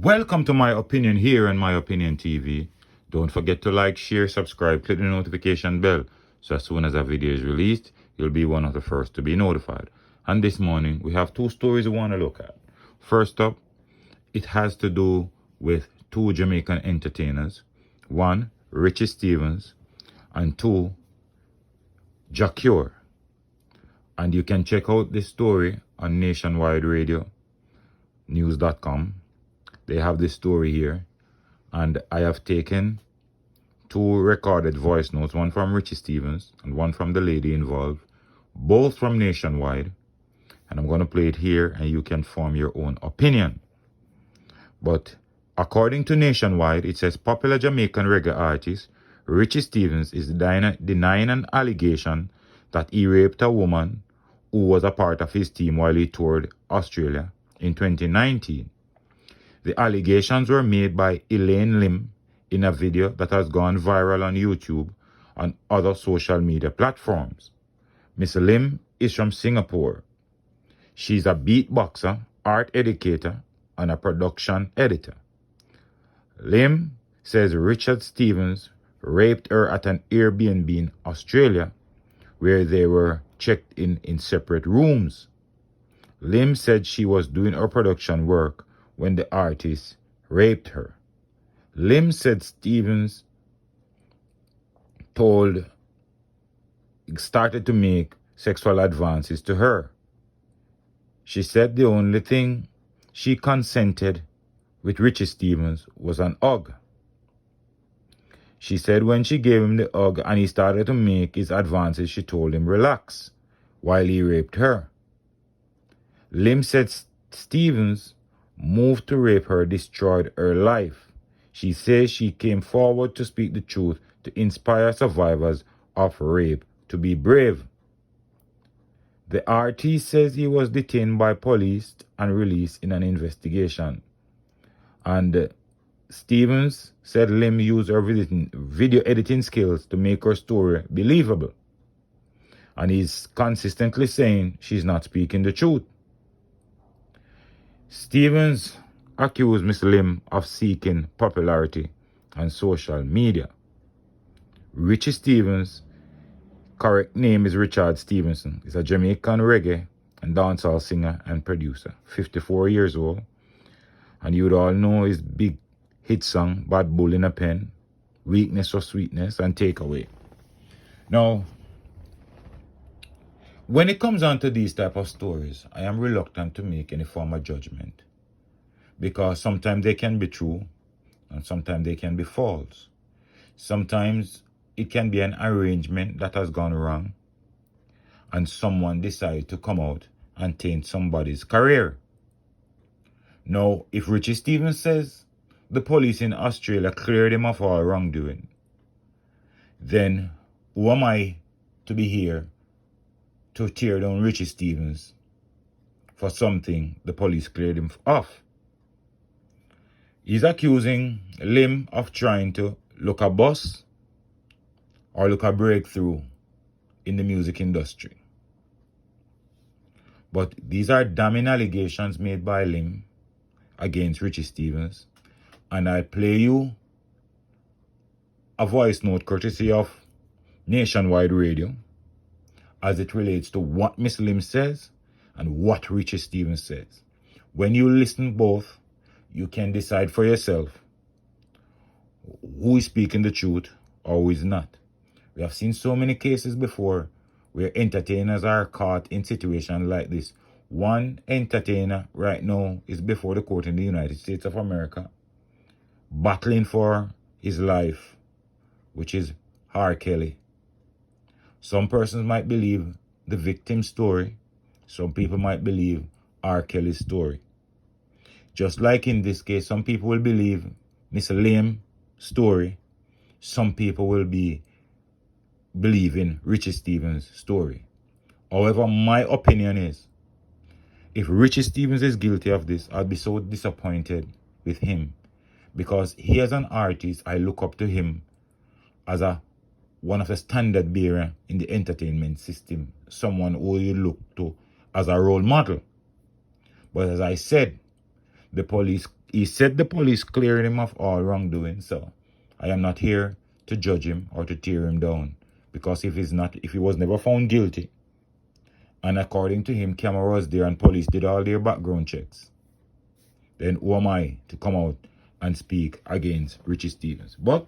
Welcome to My Opinion here on My Opinion TV. Don't forget to like, share, subscribe, click the notification bell so as soon as a video is released, you'll be one of the first to be notified. And this morning, we have two stories we want to look at. First up, it has to do with two Jamaican entertainers. One, Richie Stephens, and two, Jah Cure. And you can check out this story on Nationwide Radio, news.com. They have this story here, and I have taken two recorded voice notes, one from Richie Stephens and one from the lady involved, both from Nationwide, and I'm going to play it here and you can form your own opinion. But according to Nationwide, it says popular Jamaican reggae artist Richie Stephens is denying an allegation that he raped a woman who was a part of his team while he toured Australia in 2019. The allegations were made by Elaine Lim in a video that has gone viral on YouTube and other social media platforms. Miss Lim is from Singapore. She's a beatboxer, art educator, and a production editor. Lim says Richard Stephens raped her at an Airbnb in Australia where they were checked in separate rooms. Lim said she was doing her production work when the artist raped her. Lim said Stephens started to make sexual advances to her. She said the only thing she consented with Richie Stephens was an hug. She said when she gave him the hug and he started to make his advances, she told him relax while he raped her. Lim said Stephens moved to rape her destroyed her life. She says she came forward to speak the truth to inspire survivors of rape to be brave. The artist says he was detained by police and released in an investigation. And Stephens said Lim used her video editing skills to make her story believable. And he's consistently saying she's not speaking the truth. Stephens accused Miss Lim of seeking popularity on social media. Richie Stephens' correct name is Richard Stevenson. He's a Jamaican reggae and dancehall singer and producer, 54 years old. And you would all know his big hit song, Bad Bull in a Pen, Weakness or Sweetness, and Takeaway. Now, when it comes on to these type of stories, I am reluctant to make any form of judgment because sometimes they can be true and sometimes they can be false. Sometimes it can be an arrangement that has gone wrong and someone decide to come out and taint somebody's career. Now, if Richie Stephens says the police in Australia cleared him of all wrongdoing, then who am I to be here to tear down Richie Stephens for something the police cleared him off? He's accusing Lim of trying to look a boss or look a breakthrough in the music industry. But these are damning allegations made by Lim against Richie Stephens. And I play you a voice note courtesy of Nationwide Radio as it relates to what Miss Lim says and what Richie Stephens says. When you listen both, you can decide for yourself who is speaking the truth or who is not. We have seen so many cases before where entertainers are caught in situations like this. One entertainer right now is before the court in the United States of America, battling for his life, which is R. Kelly. Some persons might believe the victim's story. Some people might believe R. Kelly's story. Just like in this case, some people will believe Miss Lim's story. Some people will be believing Richie Stephens' story. However, my opinion is, if Richie Stephens is guilty of this, I'll be so disappointed with him. Because he as an artist, I look up to him as one of the standard bearer in the entertainment system. Someone who you look to as a role model. But as I said, the police He said the police cleared him of all wrongdoing, so I am not here to judge him or to tear him down. Because if he was never found guilty, and according to him, camera was there and police did all their background checks, then who am I to come out and speak against Richie Stephens? But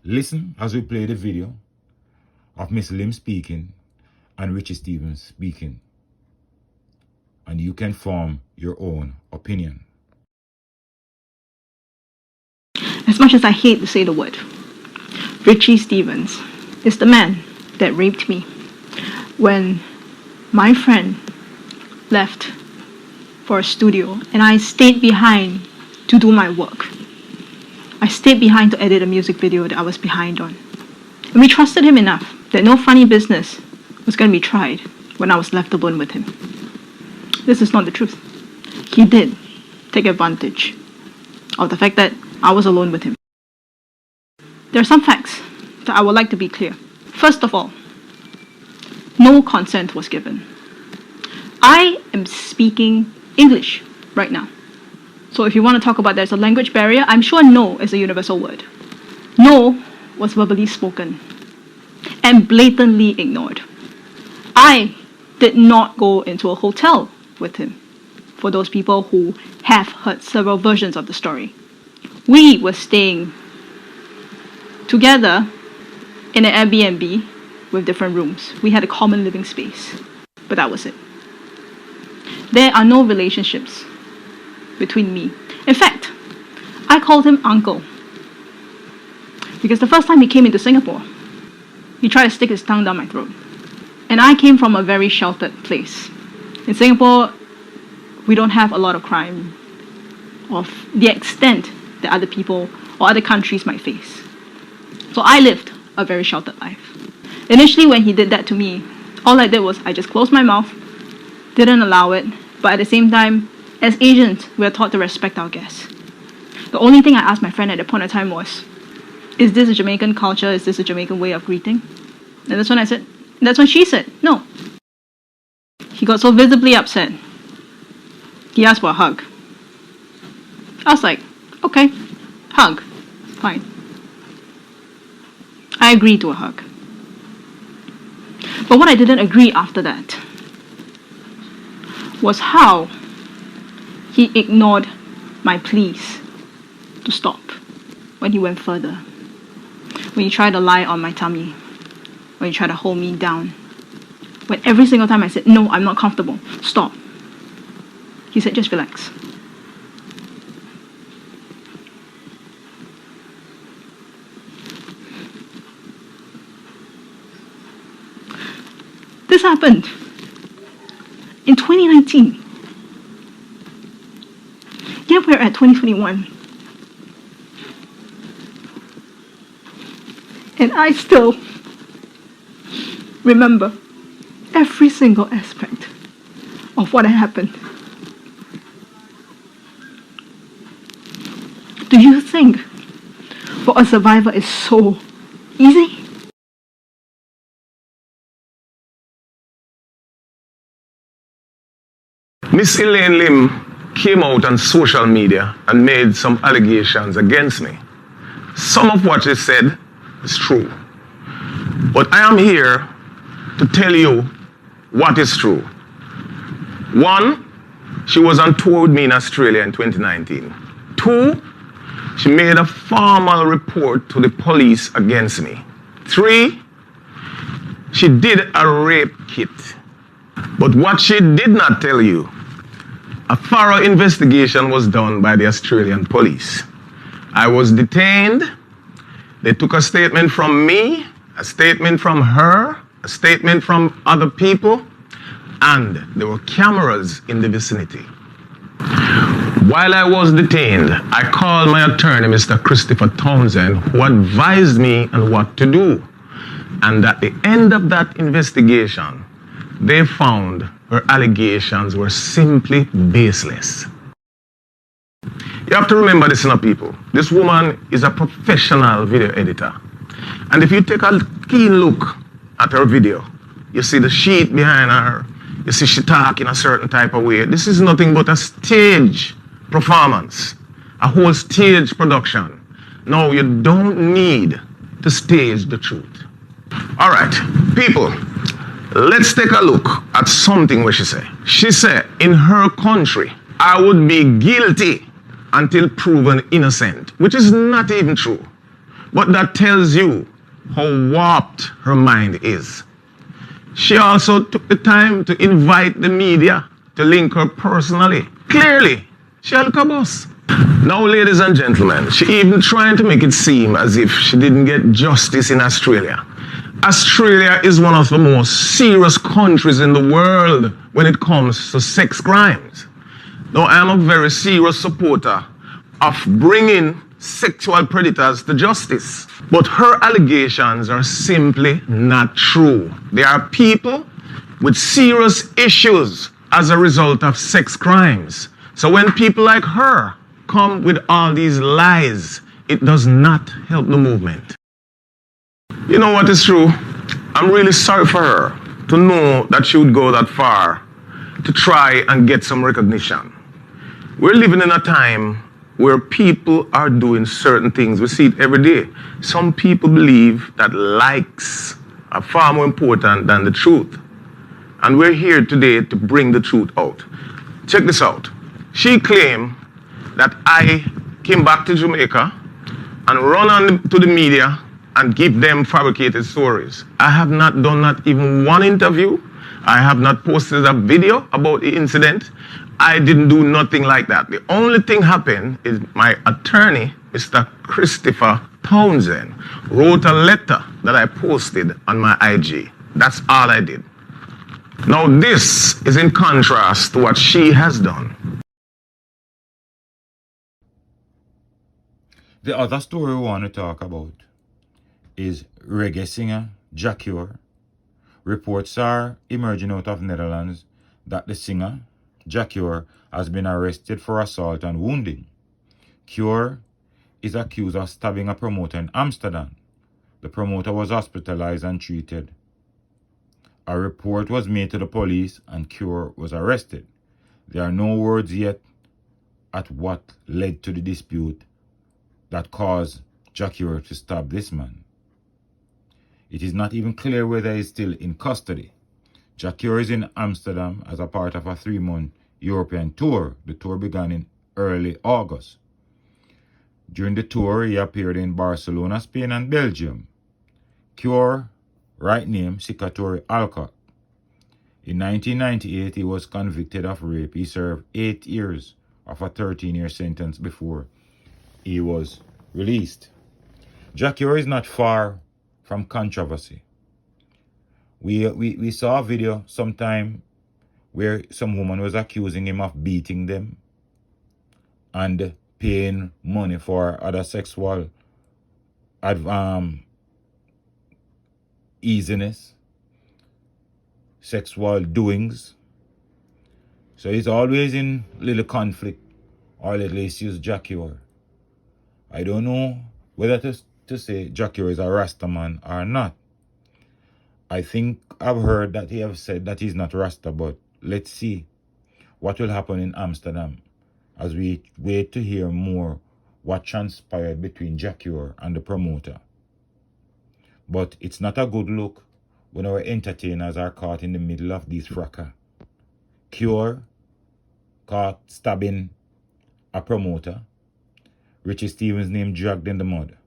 listen as we play the video of Miss Lim speaking and Richie Stephens speaking, and you can form your own opinion. As much as I hate to say the word, Richie Stephens is the man that raped me when my friend left for a studio and I stayed behind to do my work. I stayed behind to edit a music video that I was behind on. And we trusted him enough that no funny business was going to be tried when I was left alone with him. This is not the truth. He did take advantage of the fact that I was alone with him. There are some facts that I would like to be clear. First of all, no consent was given. I am speaking English right now. So if you want to talk about there's a language barrier, I'm sure no is a universal word. No was verbally spoken and blatantly ignored. I did not go into a hotel with him, for those people who have heard several versions of the story. We were staying together in an Airbnb with different rooms. We had a common living space, but that was it. There are no relationships between me. In fact, I called him uncle because the first time he came into Singapore, he tried to stick his tongue down my throat. And I came from a very sheltered place. In Singapore, we don't have a lot of crime of the extent that other people or other countries might face. So I lived a very sheltered life. Initially, when he did that to me, all I did was I just closed my mouth, didn't allow it, but at the same time, as Asians, we are taught to respect our guests. The only thing I asked my friend at that point in time was, is this a Jamaican culture? Is this a Jamaican way of greeting? And that's when she said, no. He got so visibly upset. He asked for a hug. I was like, okay, hug, fine. I agreed to a hug. But what I didn't agree after that was how he ignored my pleas to stop when he went further. When he tried to lie on my tummy, when he tried to hold me down. When every single time I said, no, I'm not comfortable, stop. He said, just relax. This happened in 2019. Yet we're at 2021. And I still remember every single aspect of what happened. Do you think for a survivor is so easy? Miss Elaine Lim came out on social media and made some allegations against me. Some of what she said is true. But I am here to tell you what is true. One, she was on tour with me in Australia in 2019. Two, she made a formal report to the police against me. Three, she did a rape kit. But what she did not tell you, a thorough investigation was done by the Australian police. I was detained. They took a statement from me, a statement from her, a statement from other people, and there were cameras in the vicinity. While I was detained, I called my attorney, Mr. Christopher Townsend, who advised me on what to do. And at the end of that investigation, they found her allegations were simply baseless. You have to remember this, people. This woman is a professional video editor. And if you take a keen look at her video, you see the sheet behind her, you see she talk in a certain type of way. This is nothing but a stage performance. a whole stage production. No, you don't need to stage the truth. All right, people, let's take a look at something where she said. She said, in her country, I would be guilty until proven innocent, which is not even true. But that tells you how warped her mind is. She also took the time to invite the media to link her personally. Clearly, she had a boss. Now, ladies and gentlemen, she even trying to make it seem as if she didn't get justice in Australia. Australia is one of the most serious countries in the world when it comes to sex crimes. Now, I am a very serious supporter of bringing sexual predators to justice. But her allegations are simply not true. There are people with serious issues as a result of sex crimes. So when people like her come with all these lies, it does not help the movement. You know what is true? I'm really sorry for her to know that she would go that far to try and get some recognition. We're living in a time where people are doing certain things. We see it every day. Some people believe that likes are far more important than the truth. And we're here today to bring the truth out. Check this out. She claimed that I came back to Jamaica and run on to the media and give them fabricated stories. I have not done not even one interview. I have not posted a video about the incident. I didn't do nothing like that. The only thing happened is my attorney, Mr. Christopher Townsend, wrote a letter that I posted on my IG. That's all I did. Now this is in contrast to what she has done. The other story we want to talk about is reggae singer Jah Cure. Reports are emerging out of Netherlands that the singer, Jah Cure, has been arrested for assault and wounding. Cure is accused of stabbing a promoter in Amsterdam. The promoter was hospitalized and treated. A report was made to the police and Cure was arrested. There are no words yet at what led to the dispute that caused Jah Cure to stab this man. It is not even clear whether he is still in custody. Jah Cure is in Amsterdam as a part of a 3-month European tour. The tour began in early August. During the tour, he appeared in Barcelona, Spain and Belgium. Cure, right name, Sicatori Alcott. In 1998, he was convicted of rape. He served 8 years of a 13-year sentence before he was released. Jah Cure is not far from controversy. We saw a video sometime where some woman was accusing him of beating them and paying money for other sexual easiness, sexual doings. So he's always in little conflict or little issues, Jah Cure. I don't know whether to say Jah Cure is a Rasta man or not. I think I've heard that he have said that he's not Rasta, but let's see what will happen in Amsterdam as we wait to hear more what transpired between Jah Cure and the promoter. But it's not a good look when our entertainers are caught in the middle of these fracas. Cure caught stabbing a promoter. Richie Stephens' name dragged in the mud.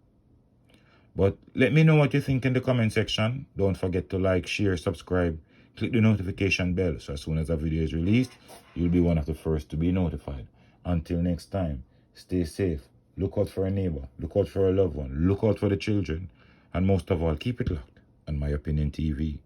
But let me know what you think in the comment section. Don't forget to like, share, subscribe, click the notification bell so as soon as a video is released, you'll be one of the first to be notified. Until next time, stay safe, look out for a neighbor, look out for a loved one, look out for the children, and most of all, keep it locked on My Opinion TV.